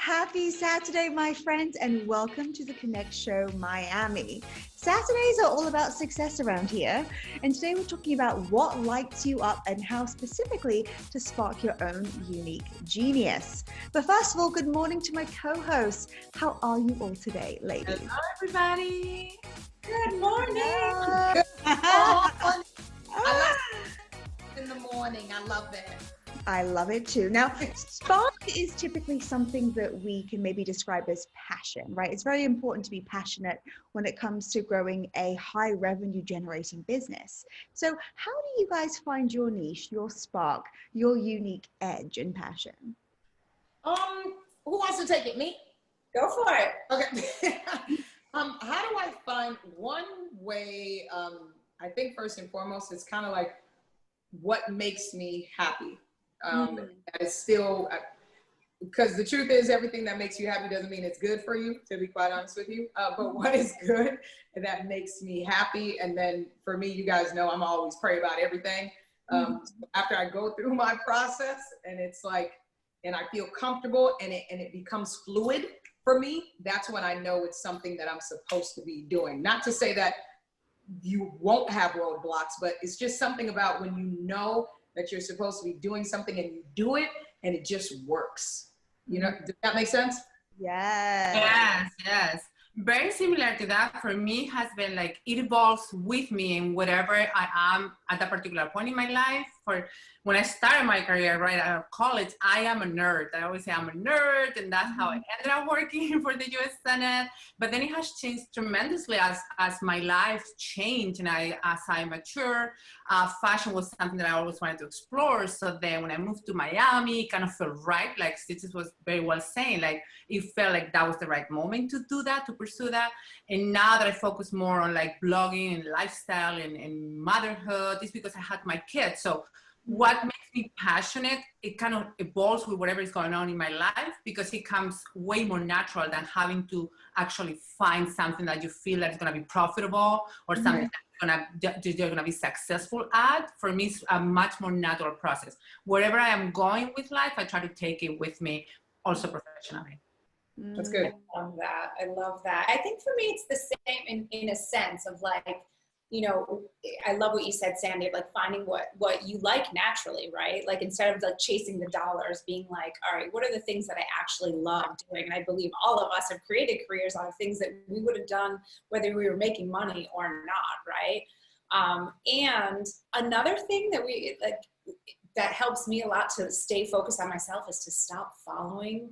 Happy Saturday, my friends, and welcome to the Connect Show Miami. Saturdays are all about success around here, and today we're talking about what lights you up and how specifically to spark your own unique genius. But first of all, good morning to my co-hosts. How are you all today, ladies? Hello, everybody. Good morning. Good morning. I love it in the morning. I love it. I love it too. Now, spark is typically something that we can maybe describe as passion, right? It's very important to be passionate when it comes to growing a high revenue generating business. So how do you guys find your niche, your spark, your unique edge and passion? Who wants to take it? Me? Go for it. Okay. How do I find one way? I think first and foremost, it's kind of like what makes me happy. That is still, because the truth is everything that makes you happy doesn't mean it's good for you, to be quite honest with you. But what is good and that makes me happy. And then for me, you guys know I'm always pray about everything. So after I go through my process and it's like, and I feel comfortable and it becomes fluid for me, that's when I know it's something that I'm supposed to be doing. Not to say that you won't have roadblocks, but it's just something about when you know that you're supposed to be doing something and you do it and it just works. You know, does that make sense? Yes. Yes. Very similar to that for me has been like, it evolves with me in whatever I am at that particular point in my life. For when I started my career right out of college, I am a nerd. I always say I'm a nerd, and that's how I ended up working for the US Senate. But then it has changed tremendously as my life changed and as I mature. Fashion was something that I always wanted to explore. So then when I moved to Miami, it kind of felt right. Like Susie was very well saying, like it felt like that was the right moment to do that, to pursue that. And now that I focus more on like blogging and lifestyle and motherhood, it's because I had my kids. So what makes me passionate, it kind of evolves with whatever is going on in my life, because it comes way more natural than having to actually find something that you feel that is going to be profitable or something that you're going to be successful at. For me, it's a much more natural process. Wherever I am going with life, I try to take it with me also professionally. That's good. I love that. I love that. I think for me, it's the same in a sense of like, you know, I love what you said, Sandy, like finding what you like naturally, right? Like instead of like chasing the dollars, being like, all right, what are the things that I actually love doing? And I believe all of us have created careers out of things that we would have done whether we were making money or not, right? And another thing that that helps me a lot to stay focused on myself is to stop following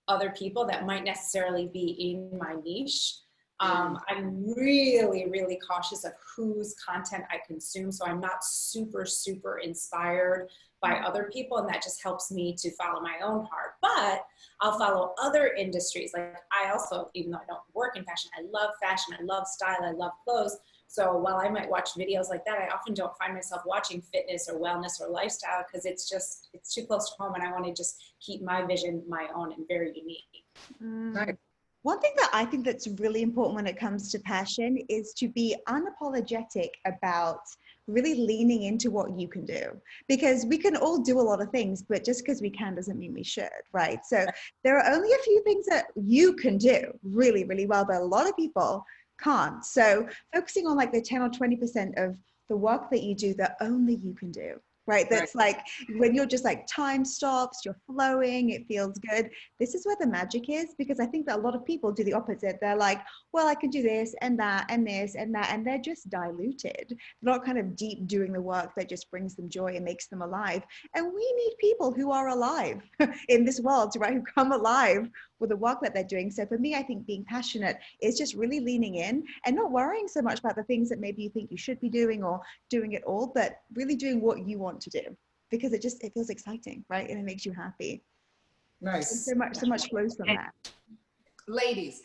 other people that might necessarily be in my niche. I'm really, really cautious of whose content I consume. So I'm not super, super inspired by other people. And that just helps me to follow my own heart. But I'll follow other industries. Like I also, even though I don't work in fashion, I love fashion, I love style, I love clothes. So while I might watch videos like that, I often don't find myself watching fitness or wellness or lifestyle because it's too close to home and I want to just keep my vision my own and very unique. Right. One thing that I think that's really important when it comes to passion is to be unapologetic about really leaning into what you can do, because we can all do a lot of things, but just because we can doesn't mean we should, right? So there are only a few things that you can do really, really well, but a lot of people can't. So focusing on like the 10 or 20% of the work that you do that only you can do. Right. That's like when you're just like time stops, you're flowing, it feels good. This is where the magic is, because I think that a lot of people do the opposite. They're like, well, I can do this and that and this and that. And they're just diluted. They're not kind of deep doing the work that just brings them joy and makes them alive. And we need people who are alive in this world, right? Who come alive with the work that they're doing. So for me, I think being passionate is just really leaning in and not worrying so much about the things that maybe you think you should be doing or doing it all, but really doing what you want to do, because it feels exciting, right? And it makes you happy. Nice. And so much flows from that. Ladies,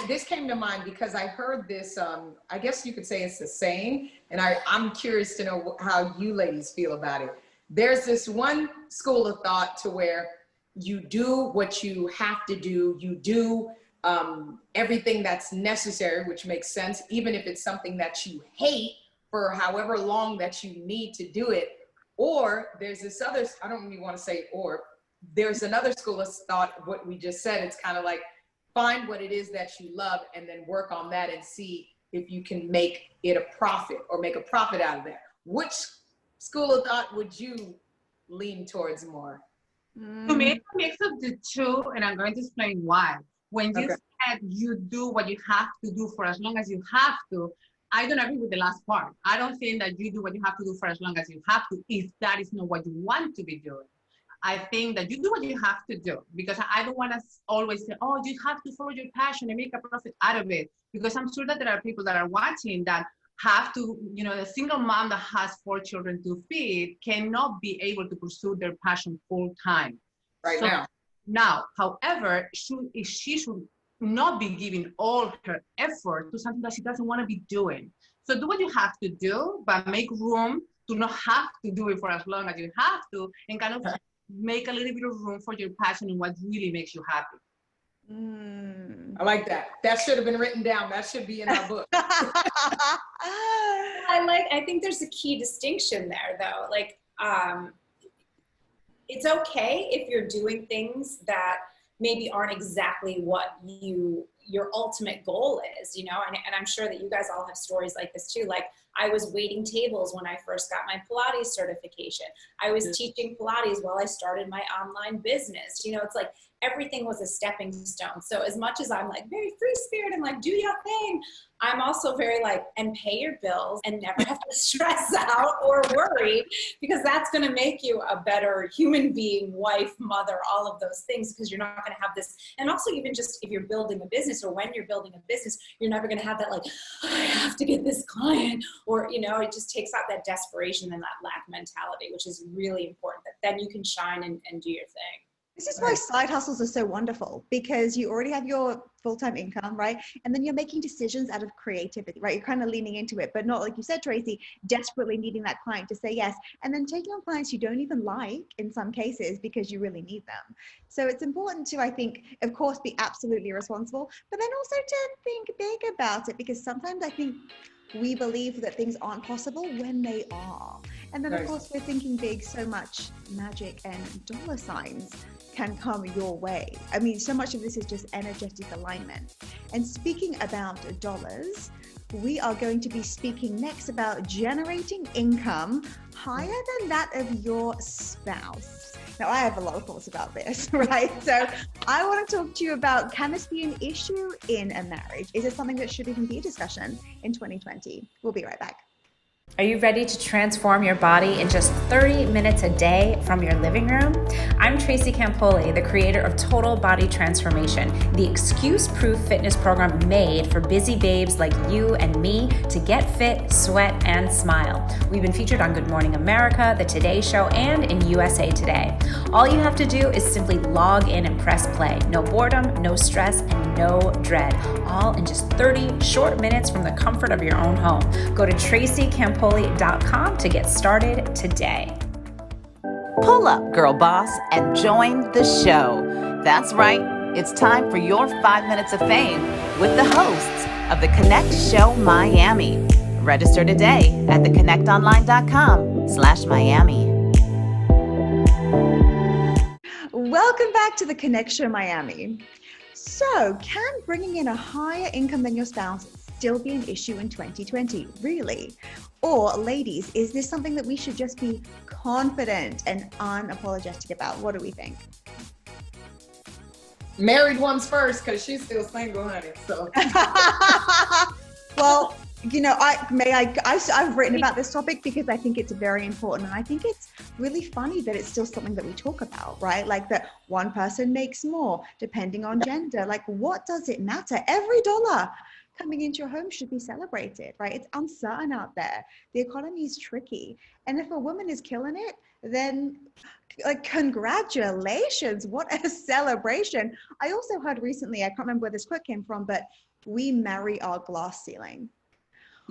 this came to mind because I heard this, I guess you could say it's a saying, and I'm curious to know how you ladies feel about it. There's this one school of thought to where you do what you have to do. You do everything that's necessary, which makes sense, even if it's something that you hate for however long that you need to do it. Or there's this other, I don't really want to say or, there's another school of thought, what we just said, it's kind of like, find what it is that you love and then work on that and see if you can make it a profit or make a profit out of that. Which school of thought would you lean towards more? To me, it's a mix of the two, and I'm going to explain why. When you said you do what you have to do for as long as you have to, I don't agree with the last part. I don't think that you do what you have to do for as long as you have to, if that is not what you want to be doing. I think that you do what you have to do, because I don't want to always say, oh, you have to follow your passion and make a profit out of it. Because I'm sure that there are people that are watching that have to, you know, a single mom that has 4 children to feed cannot be able to pursue their passion full time. Now, however, she should not be giving all her effort to something that she doesn't want to be doing. So do what you have to do, but make room to not have to do it for as long as you have to, and kind of make a little bit of room for your passion and what really makes you happy. I like that. That should have been written down. That should be in our book. I think there's a key distinction there though. Like, it's okay if you're doing things that maybe aren't exactly what your ultimate goal is, you know, and I'm sure that you guys all have stories like this too. Like, I was waiting tables when I first got my Pilates certification. I was teaching Pilates while I started my online business. You know, it's like everything was a stepping stone. So as much as I'm like very free spirit and like, do your thing, I'm also very like, and pay your bills and never have to stress out or worry, because that's going to make you a better human being, wife, mother, all of those things, because you're not going to have this. And also, even just if you're building a business, or when you're building a business, you're never going to have that like, I have to get this client, or, you know, it just takes out that desperation and that lack mentality, which is really important, that then you can shine and do your thing. This is why side hustles are so wonderful, because you already have your full-time income, right? And then you're making decisions out of creativity, right? You're kind of leaning into it, but not, like you said, Tracy, desperately needing that client to say yes. And then taking on clients you don't even like in some cases because you really need them. So it's important to, I think, of course, be absolutely responsible, but then also to think big about it, because sometimes I think we believe that things aren't possible when they are. And then, of course, we're thinking big, so much magic and dollar signs can come your way. I mean, so much of this is just energetic alignment. And speaking about dollars, we are going to be speaking next about generating income higher than that of your spouse. Now, I have a lot of thoughts about this, right? So I want to talk to you about, can this be an issue in a marriage? Is it something that should even be a discussion in 2020? We'll be right back. Are you ready to transform your body in just 30 minutes a day from your living room? I'm Tracy Campoli, the creator of Total Body Transformation, the excuse-proof fitness program made for busy babes like you and me to get fit, sweat, and smile. We've been featured on Good Morning America, The Today Show, and in USA Today. All you have to do is simply log in and press play. No boredom, no stress, and no dread. All in just 30 short minutes from the comfort of your own home. Go to tracycampoli.com to get started today. Pull up, girl boss, and join the show. That's right. It's time for your 5 minutes of fame with the hosts of the Connect Show Miami. Register today at theconnectonline.com/Miami. Welcome back to the Connect Show Miami. So, can bringing in a higher income than your spouse still be an issue in 2020? Really? Or, ladies, is this something that we should just be confident and unapologetic about? What do we think? Married ones first, because she's still single, honey. So. Well, you know, I've written about this topic because I think it's very important, and I think it's really funny that it's still something that we talk about, right? Like that one person makes more depending on gender. Like, what does it matter? Every dollar coming into your home should be celebrated, right? It's uncertain out there. The economy is tricky. And if a woman is killing it, then like, congratulations, what a celebration. I also heard recently, I can't remember where this quote came from, but we marry our glass ceiling.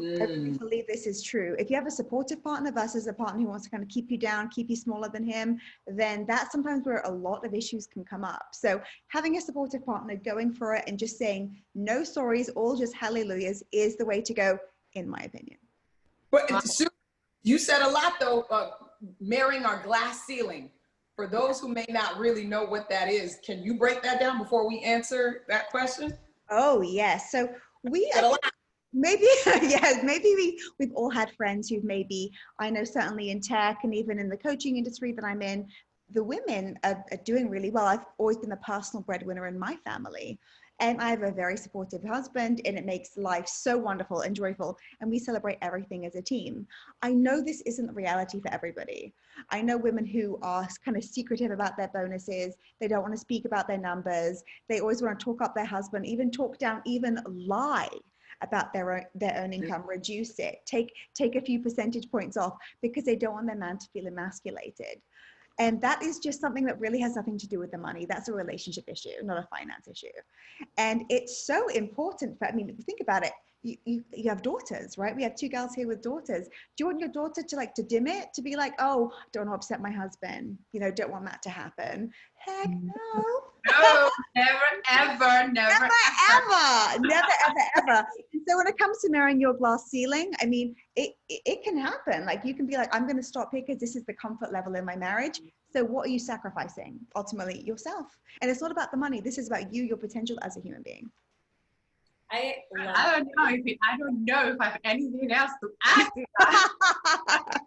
I really believe this is true. If you have a supportive partner versus a partner who wants to kind of keep you down, keep you smaller than him, then that's sometimes where a lot of issues can come up. So having a supportive partner, going for it, and just saying no sorries, all just hallelujahs is the way to go, in my opinion. But you said a lot though, marrying our glass ceiling. for those who may not really know what that is, can you break that down before we answer that question? Oh, yes. So maybe, yes, maybe we've all had friends who maybe, I know certainly in tech and even in the coaching industry that I'm in, the women are doing really well. I've always been the personal breadwinner in my family. And I have a very supportive husband, and it makes life so wonderful and joyful. And we celebrate everything as a team. I know this isn't the reality for everybody. I know women who are kind of secretive about their bonuses. They don't want to speak about their numbers. They always want to talk up their husband, even talk down, even lie about their own income, reduce it, take a few percentage points off because they don't want their man to feel emasculated. And that is just something that really has nothing to do with the money. That's a relationship issue, not a finance issue. And it's so important for, I mean, if you think about it, you have daughters, right? We have 2 girls here with daughters. Do you want your daughter to dim it, to be like, oh, don't want to upset my husband, don't want that to happen? Heck no. No, never, ever, never, ever. And so when it comes to marrying your glass ceiling, I mean, it can happen. Like, you can be like, I'm going to stop here because this is the comfort level in my marriage. So what are you sacrificing? Ultimately, yourself. And it's not about the money. This is about you, your potential as a human being. I don't know if I have anything else to add to that.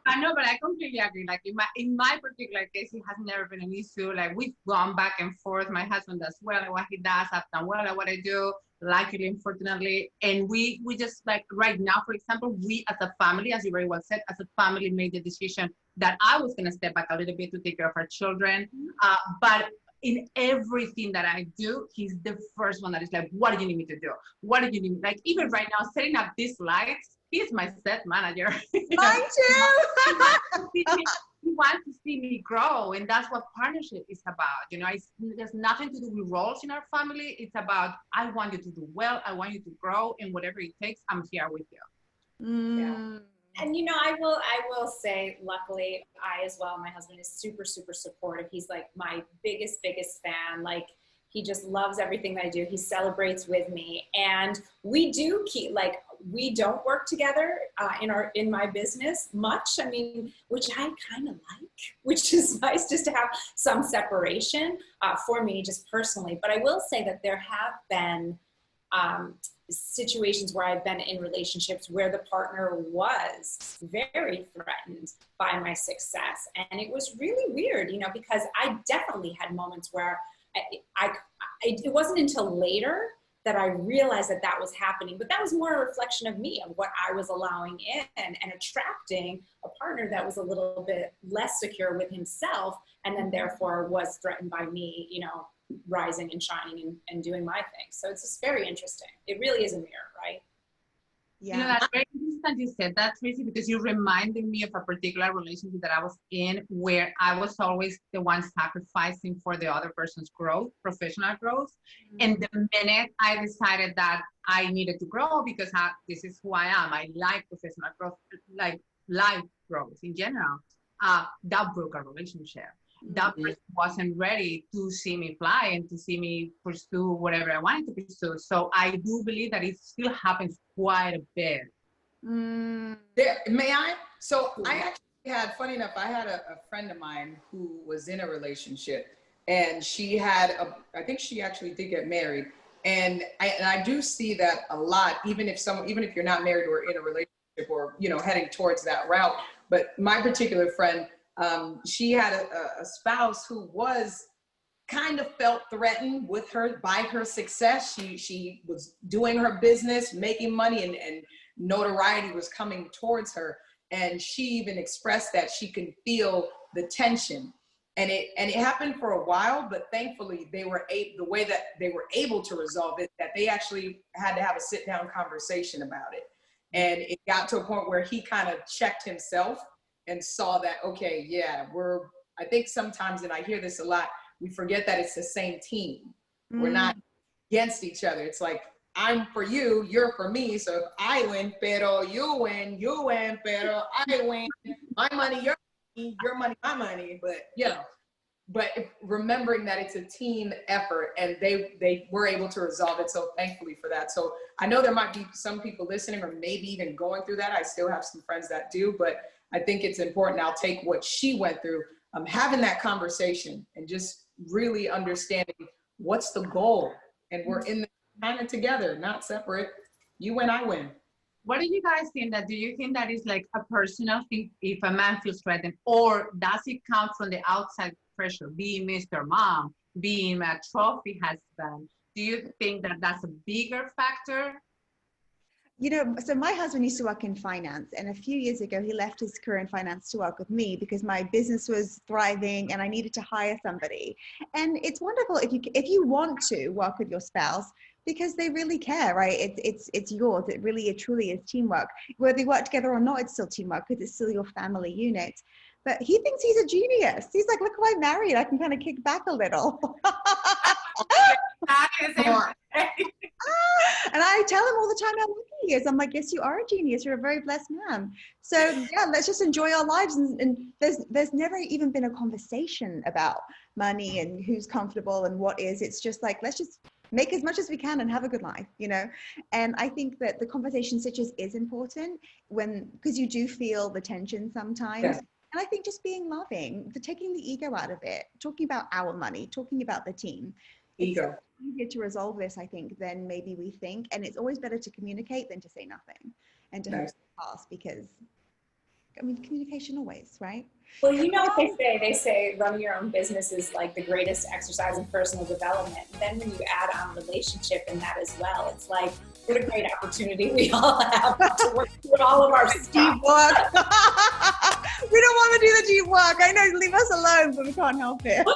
I know, but I completely agree. Like in my particular case, it has never been an issue. Like, we've gone back and forth. My husband does well at what he does. I've done well at what I do, luckily, unfortunately. And we just, like, right now, for example, we as a family, as you very well said, as a family made the decision that I was going to step back a little bit to take care of our children. But in everything that I do, he's the first one that is like, what do you need me to do? What do you need? Like, even right now, setting up these lights, he's my set manager. Mine too. He wants to see me grow, and that's what partnership is about. There's nothing to do with roles in our family. It's about, I want you to do well, I want you to grow, and whatever it takes, I'm here with you. Yeah. And I will say, luckily, I as well, my husband is super, super supportive. He's like my biggest fan. Like, he just loves everything that I do. He celebrates with me, and we do we don't work together in my business much. I mean, which I kind of like, which is nice just to have some separation for me, just personally. But I will say that there have been situations where I've been in relationships where the partner was very threatened by my success. And it was really weird, because I definitely had moments where it wasn't until later that I realized that was happening, but that was more a reflection of me, of what I was allowing in and attracting a partner that was a little bit less secure with himself, and then therefore was threatened by me, rising and shining and doing my thing. So it's just very interesting. It really is a mirror, right? Yeah. That's very interesting you said that, Tracy, because you reminded me of a particular relationship that I was in where I was always the one sacrificing for the other person's growth, professional growth. Mm-hmm. And the minute I decided that I needed to grow because this is who I am, I like professional growth, like life growth in general, that broke our relationship. That person wasn't ready to see me fly and to see me pursue whatever I wanted to pursue. So I do believe that it still happens quite a bit. May I? So I actually had, funny enough, I had a friend of mine who was in a relationship, and she had, I think she actually did get married. And I do see that a lot, even if you're not married or in a relationship or, heading towards that route. But my particular friend, she had a spouse who was kind of felt threatened by her success. She was doing her business, making money, and notoriety was coming towards her. And she even expressed that she could feel the tension. And it happened for a while, but thankfully the way that they were able to resolve it, that they actually had to have a sit down conversation about it. And it got to a point where he kind of checked himself and saw that, okay, yeah, I think sometimes, and I hear this a lot, we forget that it's the same team. We're not against each other. It's like, I'm for you, you're for me. So if I win, pero you win, pero I win, my money, your money, my money. But remembering that it's a team effort, and they were able to resolve it. So thankfully for that. So I know there might be some people listening or maybe even going through that. I still have some friends that do, but I think it's important. I'll take what she went through. having that conversation and just really understanding what's the goal. And we're in the kind of together, not separate. You win, I win. What do you guys think? Do you think that is like a personal thing if a man feels threatened, or does it come from the outside pressure, being Mr. Mom, being a trophy husband? Do you think that that's a bigger factor? You know, so my husband used to work in finance, and a few years ago, he left his career in finance to work with me because my business was thriving and I needed to hire somebody. And it's wonderful if you want to work with your spouse, because they really care, right? It's yours. It truly is teamwork. Whether you work together or not, it's still teamwork because it's still your family unit. But he thinks he's a genius. He's like, look who I married. I can kind of kick back a little. And I tell him all the time how lucky he is. I'm like, yes, you are a genius. You're a very blessed man. So yeah, let's just enjoy our lives. And there's never even been a conversation about money and who's comfortable and what is. It's just like, let's just make as much as we can and have a good life, you know? And I think that the conversation such as is important because you do feel the tension sometimes. Yeah. And I think just being loving, taking the ego out of it, talking about our money, talking about the team. Ego. It's easier to resolve this, I think, than maybe we think. And it's always better to communicate than to say nothing and to hope it pass, because, I mean, communication always, right? Well, you know what they say? They say running your own business is like the greatest exercise in personal development. And then when you add on relationship in that as well, it's like, what a great opportunity we all have to work through all of our stuff. We don't want to do the deep work. I know, leave us alone, but we can't help it.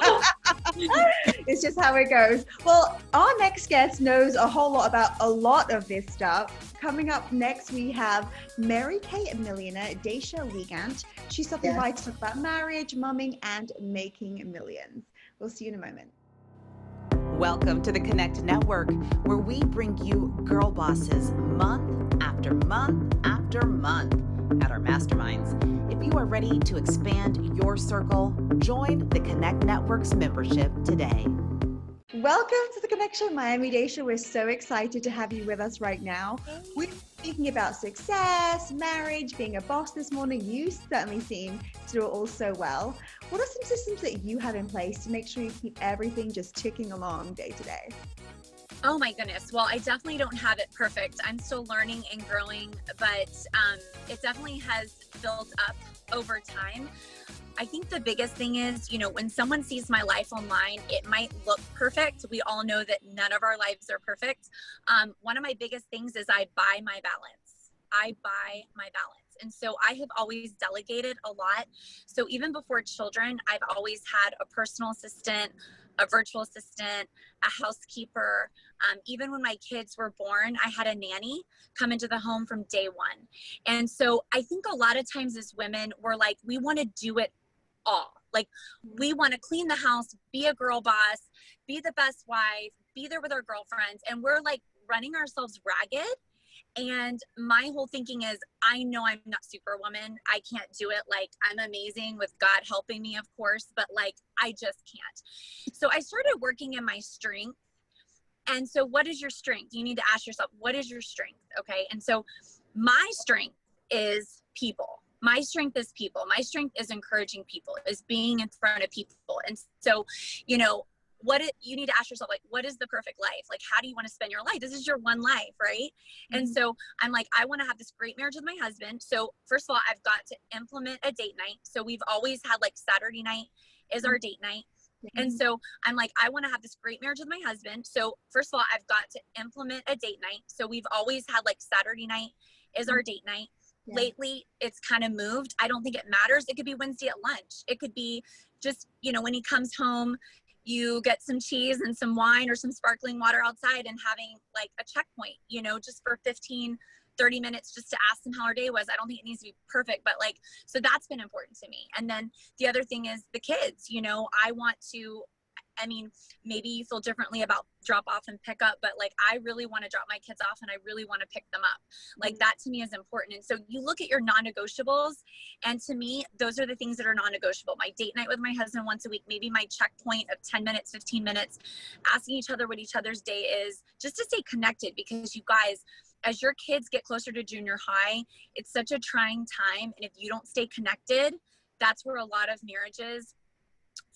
It's just how it goes. Well, our next guest knows a whole lot about a lot of this stuff. Coming up next, we have MaryKay Millionaire Dacia Wiegandt. She's stopping by to talk about marriage, mumming, and making millions. We'll see you in a moment. Welcome to the Connect Network, where we bring you girl bosses month after month after month at our masterminds. If you are ready to expand your circle, join the Connect Network's membership today. Welcome to the Connection Miami, Dacia. We're so excited to have you with us right now. We're speaking about success, marriage, being a boss this morning. You certainly seem to do it all so well. What are some systems that you have in place to make sure you keep everything just ticking along day to day? Oh my goodness. Well, I definitely don't have it perfect. I'm still learning and growing, but it definitely has built up over time. I think the biggest thing is, you know, when someone sees my life online, it might look perfect. We all know that none of our lives are perfect. One of my biggest things is I buy my balance. I buy my balance. And so I have always delegated a lot. So even before children, I've always had a personal assistant, a virtual assistant, a housekeeper. Even when my kids were born, I had a nanny come into the home from day one. And so I think a lot of times as women, we're like, we want to do it all. Like, we want to clean the house, be a girl boss, be the best wife, be there with our girlfriends. And we're like running ourselves ragged. And my whole thinking is, I know I'm not Superwoman. I can't do it. Like, I'm amazing with God helping me, of course, but like, I just can't. So I started working in my strength. And so what is your strength? You need to ask yourself, what is your strength? Okay. And so my strength is people. My strength is people. My strength is encouraging people, is being in front of people. And so, you know, you need to ask yourself, like, what is the perfect life? Like, how do you want to spend your life? This is your one life, right? Mm-hmm. And so I'm like, I want to have this great marriage with my husband. So first of all, I've got to implement a date night. So we've always had like Saturday night is our date night. Mm-hmm. And so I'm like, I want to have this great marriage with my husband. So first of all, I've got to implement a date night. So we've always had like Saturday night is our date night. Yeah. Lately, it's kind of moved. I don't think it matters. It could be Wednesday at lunch. It could be just, you know, when he comes home, you get some cheese and some wine or some sparkling water outside and having like a checkpoint, you know, just for 15, 30 minutes just to ask him how our day was. I don't think it needs to be perfect, but like, so that's been important to me. And then the other thing is the kids, you know, I mean, maybe you feel differently about drop off and pick up, but like, I really want to drop my kids off and I really want to pick them up. Like, that to me is important. And so you look at your non-negotiables, and to me, those are the things that are non-negotiable. My date night with my husband once a week, maybe my checkpoint of 10 minutes, 15 minutes, asking each other what each other's day is, just to stay connected. Because you guys, as your kids get closer to junior high, it's such a trying time. And if you don't stay connected, that's where a lot of marriages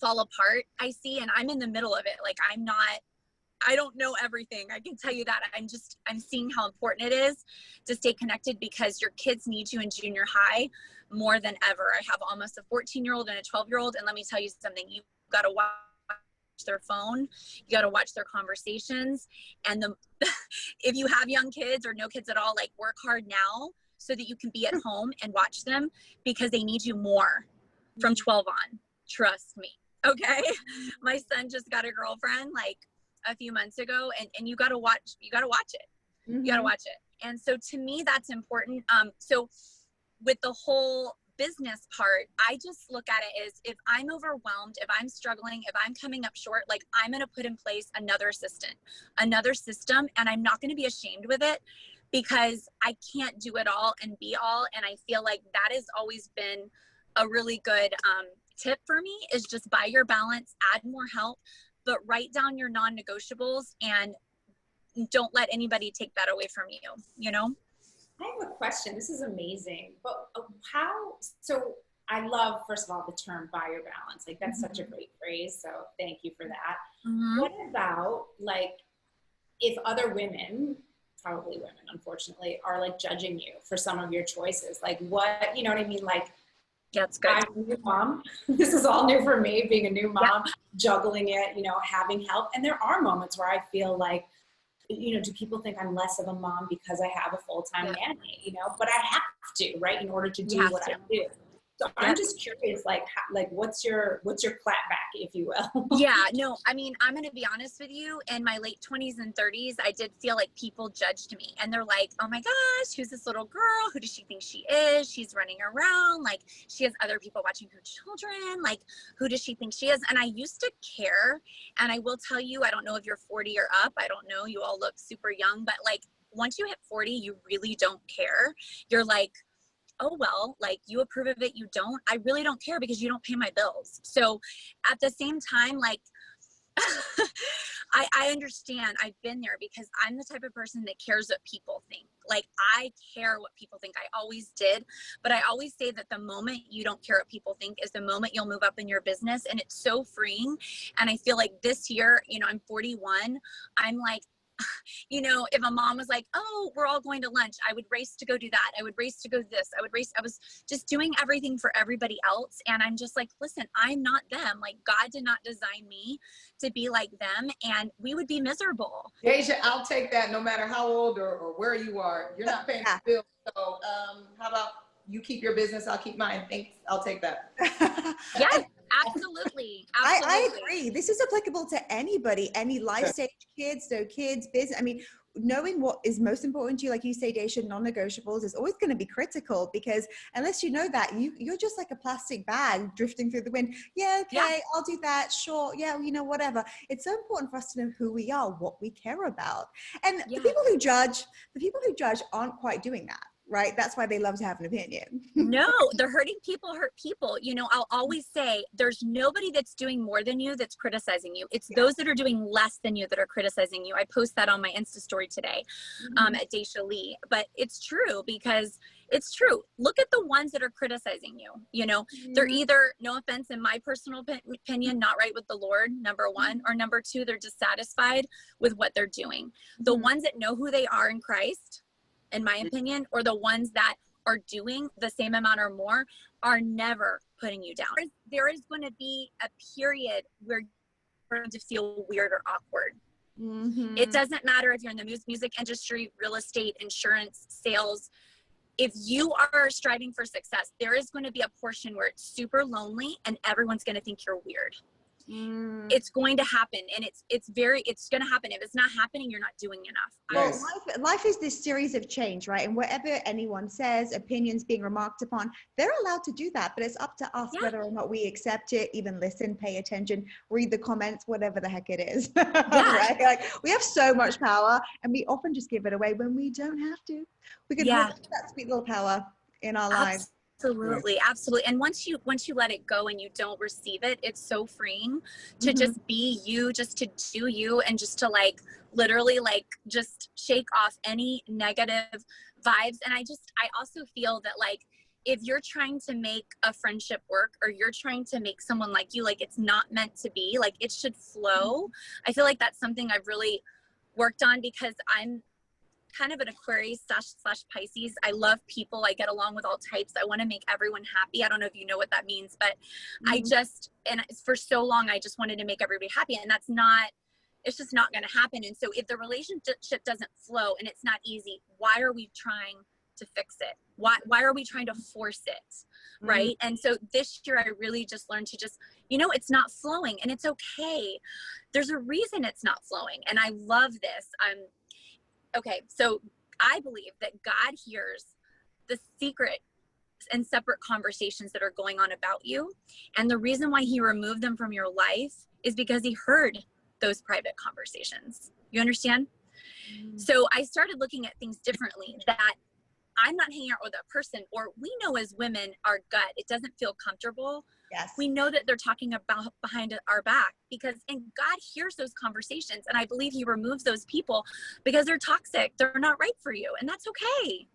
fall apart, I see, and I'm in the middle of it. Like I don't know everything. I can tell you that. I'm seeing how important it is to stay connected, because your kids need you in junior high more than ever. I have almost a 14-year-old and a 12-year-old. And let me tell you something, you've got to watch their phone. You got to watch their conversations. And if you have young kids or no kids at all, like, work hard now so that you can be at home and watch them, because they need you more from 12 on. Trust me. Okay. My son just got a girlfriend like a few months ago, and you got to watch it. You got to watch it. And so to me, that's important. So with the whole business part, I just look at it as, if I'm overwhelmed, if I'm struggling, if I'm coming up short, like, I'm going to put in place another system, and I'm not going to be ashamed with it, because I can't do it all and be all. And I feel like that has always been a really good tip for me, is just buy your balance, add more help, but write down your non-negotiables, and don't let anybody take that away from you, you know? I have a question. This is amazing. But so I love, first of all, the term buy your balance. Like, that's such a great phrase. So thank you for that. What about, like, if other women, probably women, unfortunately, are like judging you for some of your choices? Like, what, you know what I mean? Like, that's good. I'm a new mom. This is all new for me, being a new mom, juggling it, you know, having help. And there are moments where I feel like, you know, do people think I'm less of a mom because I have a full-time nanny, you know, but I have to, right, in order to do what I do. So I'm just curious, like, what's your clap back, if you will? Yeah, no, I mean, I'm going to be honest with you. In my late 20s and 30s, I did feel like people judged me, and they're like, oh my gosh, who's this little girl? Who does she think she is? She's running around. Like, she has other people watching her children. Like, who does she think she is? And I used to care. And I will tell you, I don't know if you're 40 or up. I don't know. You all look super young, but like, once you hit 40, you really don't care. You're like, oh, well, like, you approve of it, you don't. I really don't care, because you don't pay my bills. So at the same time, like, I understand. I've been there, because I'm the type of person that cares what people think. Like, I care what people think. I always did. But I always say that the moment you don't care what people think is the moment you'll move up in your business. And it's so freeing. And I feel like this year, you know, I'm 41. I'm like, you know, if a mom was like, oh, we're all going to lunch, I would race to go do that. I would race to go this. I was just doing everything for everybody else. And I'm just like, listen, I'm not them. Like, God did not design me to be like them, and we would be miserable. Dacia, I'll take that no matter how old or where you are. You're not paying the bills. So how about you keep your business, I'll keep mine. Thanks. I'll take that. Yes. Absolutely. I agree. This is applicable to anybody, any life stage, kids, no kids, business. I mean, knowing what is most important to you, like you say, Dacia, non-negotiables is always going to be critical, because unless you know that, you're just like a plastic bag drifting through the wind. Yeah, okay, I'll do that. Sure. Yeah, you know, whatever. It's so important for us to know who we are, what we care about. And the people who judge aren't quite doing that. Right? That's why they love to have an opinion. No, the hurting people hurt people. You know, I'll always say there's nobody that's doing more than you that's criticizing you. It's those that are doing less than you that are criticizing you. I post that on my Insta story today at Dacia Lee. But it's true, because it's true. Look at the ones that are criticizing you. You know, they're either, no offense, in my personal opinion, not right with the Lord, number one, or number two, they're dissatisfied with what they're doing. The ones that know who they are in Christ, in my opinion, or the ones that are doing the same amount or more, are never putting you down. There is going to be a period where you're going to feel weird or awkward. It doesn't matter if you're in the music industry, real estate, insurance, sales. If you are striving for success, there is going to be a portion where it's super lonely and everyone's going to think you're weird. It's going to happen, and it's going to happen. If it's not happening, you're not doing enough. Well, life is this series of change, right? And whatever anyone says, opinions being remarked upon, they're allowed to do that, but it's up to us whether or not we accept it, even listen, pay attention, read the comments, whatever the heck it is. Right? Like, we have so much power, and we often just give it away when we don't have to. We can hold that sweet little power in our lives. Absolutely. Absolutely. And once you let it go and you don't receive it, it's so freeing to just be you, just to do you, and just to like, literally like just shake off any negative vibes. And I also feel that like, if you're trying to make a friendship work, or you're trying to make someone like you, like it's not meant to be, like it should flow. I feel like that's something I've really worked on, because I'm kind of an Aquarius slash Pisces. I love people. I get along with all types. I want to make everyone happy. I don't know if you know what that means, but I just, and for so long, I just wanted to make everybody happy. And it's just not going to happen. And so if the relationship doesn't flow and it's not easy, why are we trying to fix it? Why are we trying to force it? Right. And so this year I really just learned to just, it's not flowing, and it's okay. There's a reason it's not flowing. And I love this. Okay. So I believe that God hears the secret and separate conversations that are going on about you. And the reason why he removed them from your life is because he heard those private conversations. You understand? So I started looking at things differently, that I'm not hanging out with a person, or we know as women, our gut, it doesn't feel comfortable. Yes. We know that they're talking about behind our back, and God hears those conversations. And I believe he removes those people because they're toxic. They're not right for you. And that's okay.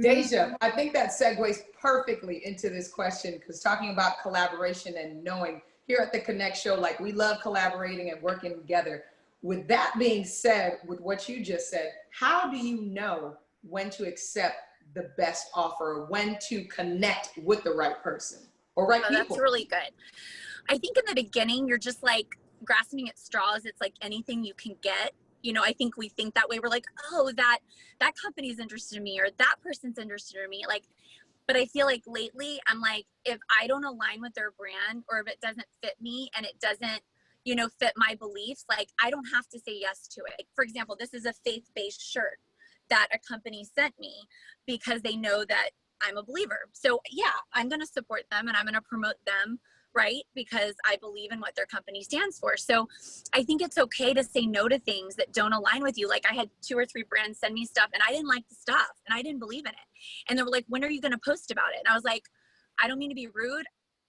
Dacia, I think that segues perfectly into this question, because talking about collaboration and knowing here at the Connect Show, like we love collaborating and working together. With that being said, with what you just said, how do you know when to accept the best offer, when to connect with the right person or right people? That's really good. I think in the beginning, you're just like grasping at straws. It's like anything you can get. I think we think that way. We're like, oh, that company's interested in me, or that person's interested in me. But I feel like lately I'm like, if I don't align with their brand, or if it doesn't fit me and it doesn't, fit my beliefs, like I don't have to say yes to it. For example, this is a faith-based shirt that a company sent me because they know that I'm a believer. So yeah, I'm going to support them and I'm going to promote them, right? Because I believe in what their company stands for. So I think it's okay to say no to things that don't align with you. Like I had 2 or 3 brands send me stuff and I didn't like the stuff and I didn't believe in it. And they were like, when are you going to post about it? And I was like, I don't mean to be rude.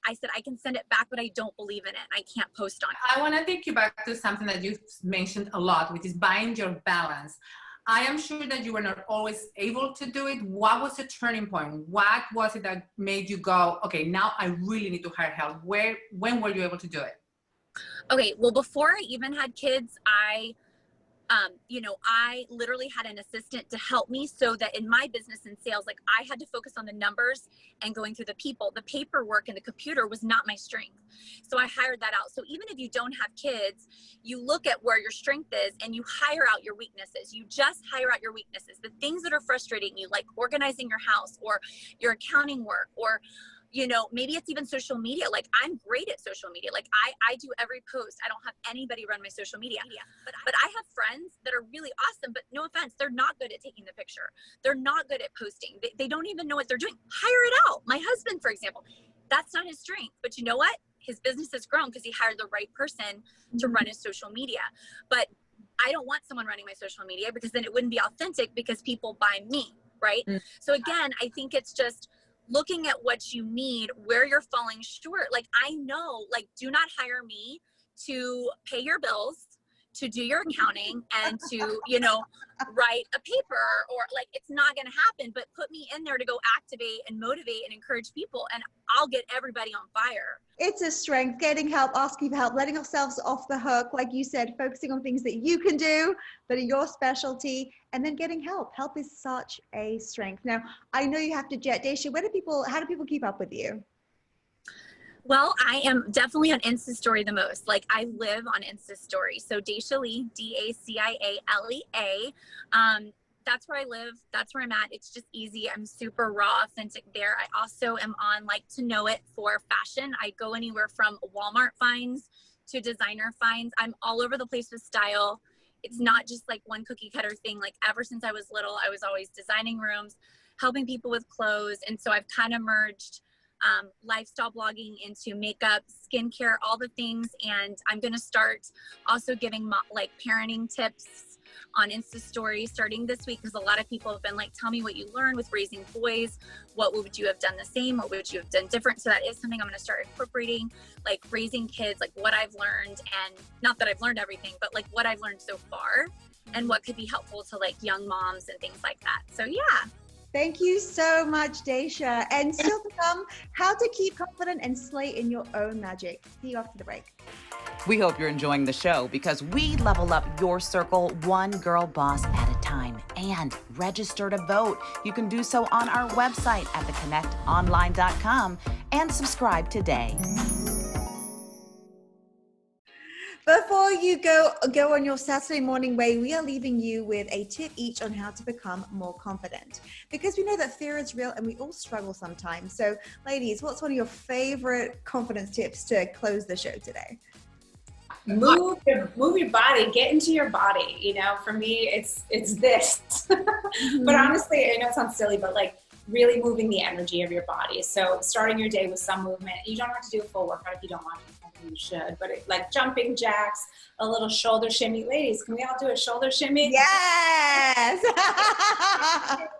I said, I can send it back, but I don't believe in it. And I can't post on it. I want to take you back to something that you mentioned a lot, which is buying your balance. I am sure that you were not always able to do it. What was the turning point? What was it that made you go, okay, now I really need to hire help? When were you able to do it? Okay, well, before I even had kids, I literally had an assistant to help me, so that in my business and sales, like I had to focus on the numbers and going through the people. The paperwork and the computer was not my strength. So I hired that out. So even if you don't have kids, you look at where your strength is and you hire out your weaknesses. You just hire out your weaknesses. The things that are frustrating you, like organizing your house or your accounting work, or maybe it's even social media. Like I'm great at social media. Like I do every post. I don't have anybody run my social media, but I have friends that are really awesome, but no offense, they're not good at taking the picture. They're not good at posting. They don't even know what they're doing. Hire it out. My husband, for example, that's not his strength, but you know what? His business has grown because he hired the right person to run his social media. But I don't want someone running my social media, because then it wouldn't be authentic, because people buy me, right? So again, I think it's just looking at what you need, where you're falling short. Like I know, like do not hire me to pay your bills, to do your accounting, and to, write a paper, or like it's not going to happen, but put me in there to go activate and motivate and encourage people, and I'll get everybody on fire. It's a strength, getting help, asking for help, letting ourselves off the hook. Like you said, focusing on things that you can do, that are your specialty, and then getting help. Help is such a strength. Now, I know you have to jet. Dacia, how do people keep up with you? Well, I am definitely on Insta Story the most. Like I live on Insta Story. So Dacia Lee, DACIALEA. That's where I live. That's where I'm at. It's just easy. I'm super raw, authentic there. I also am on Like to Know It for fashion. I go anywhere from Walmart finds to designer finds. I'm all over the place with style. It's not just like one cookie cutter thing. Like ever since I was little, I was always designing rooms, helping people with clothes. And so I've kind of merged lifestyle blogging into makeup, skincare, all the things. And I'm going to start also giving like parenting tips on Insta Stories starting this week, because a lot of people have been like, tell me what you learned with raising boys. What would you have done the same? What would you have done different? So that is something I'm going to start incorporating, like raising kids, like what I've learned, and not that I've learned everything, but like what I've learned so far and what could be helpful to like young moms and things like that. So yeah. Thank you so much, Dacia. And still to come, how to keep confident and slay in your own magic. See you after the break. We hope you're enjoying the show because we level up your circle one girl boss at a time. And register to vote. You can do so on our website at theconnectonline.com and subscribe today. Before you go on your Saturday morning way, we are leaving you with a tip each on how to become more confident. Because we know that fear is real and we all struggle sometimes. So ladies, what's one of your favorite confidence tips to close the show today? Move your body, get into your body. You know, for me, it's this. But honestly, I know it sounds silly, but like really moving the energy of your body. So starting your day with some movement. You don't have to do a full workout if you don't want to. You should, but like jumping jacks, a little shoulder shimmy. Ladies, can we all do a shoulder shimmy? Yes.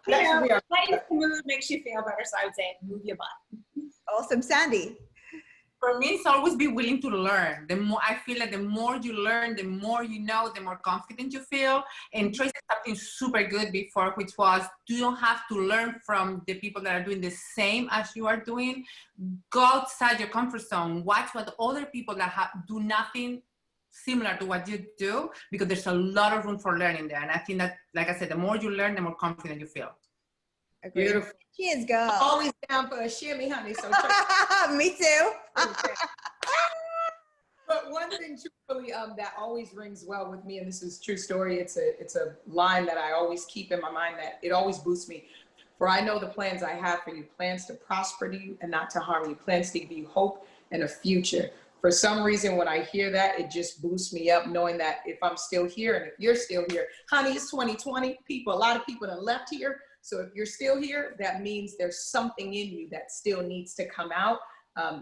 You know, lightens the mood, makes you feel better. So I would say move your butt. Awesome. Sandy? For me, it's always be willing to learn. The more I feel like the more you learn, the more you know, the more confident you feel. And Tracy said something super good before, which was you don't have to learn from the people that are doing the same as you are doing. Go outside your comfort zone. Watch what other people that do nothing similar to what you do, because there's a lot of room for learning there. And I think that, like I said, the more you learn, the more confident you feel. Agreed. Beautiful. Cheers, girl. Always down for a shimmy, honey. So me too. But one thing truthfully that always rings well with me, and this is a true story, it's a line that I always keep in my mind that it always boosts me. For I know the plans I have for you, plans to prosper you and not to harm you, plans to give you hope and a future. For some reason, when I hear that, it just boosts me up knowing that if I'm still here and if you're still here, honey, it's 2020. A lot of people have left here. So if you're still here, that means there's something in you that still needs to come out,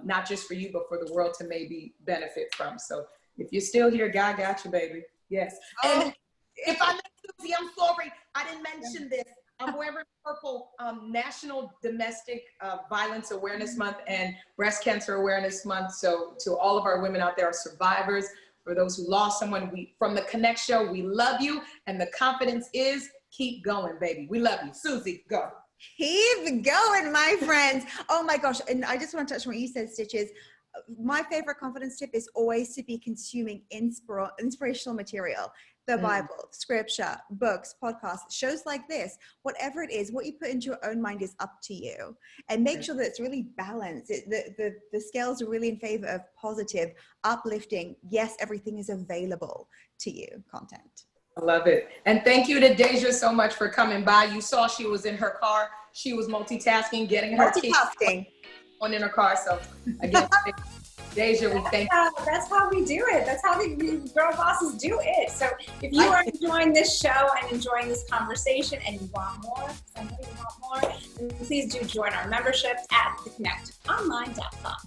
not just for you, but for the world to maybe benefit from. So if you're still here, God got you, baby. Yes. And if I met Susie, I'm sorry, I didn't mention this. I'm wearing purple, National Domestic Violence Awareness Month and Breast Cancer Awareness Month. So to all of our women out there, our survivors, for those who lost someone, from the Connect Show, we love you. And the confidence is, keep going, baby. We love you. Susie, go. Keep going, my friends. Oh my gosh. And I just want to touch on what you said, Stitches. My favorite confidence tip is always to be consuming inspirational material. The Bible, scripture, books, podcasts, shows like this, whatever it is, what you put into your own mind is up to you. And make sure that it's really balanced. The scales are really in favor of positive, uplifting. Yes, everything is available to you content. I love it. And thank you to Dacia so much for coming by. You saw she was in her car. She was multitasking, getting her kids on in her car. So again, Dacia, we thank you. That's how we do it. That's how we girl bosses do it. So if you are enjoying this show and enjoying this conversation and you want more, then please do join our membership at theconnectonline.com.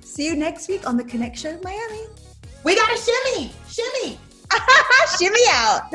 See you next week on The Connect Show Miami. We got a shimmy. Shimmy out.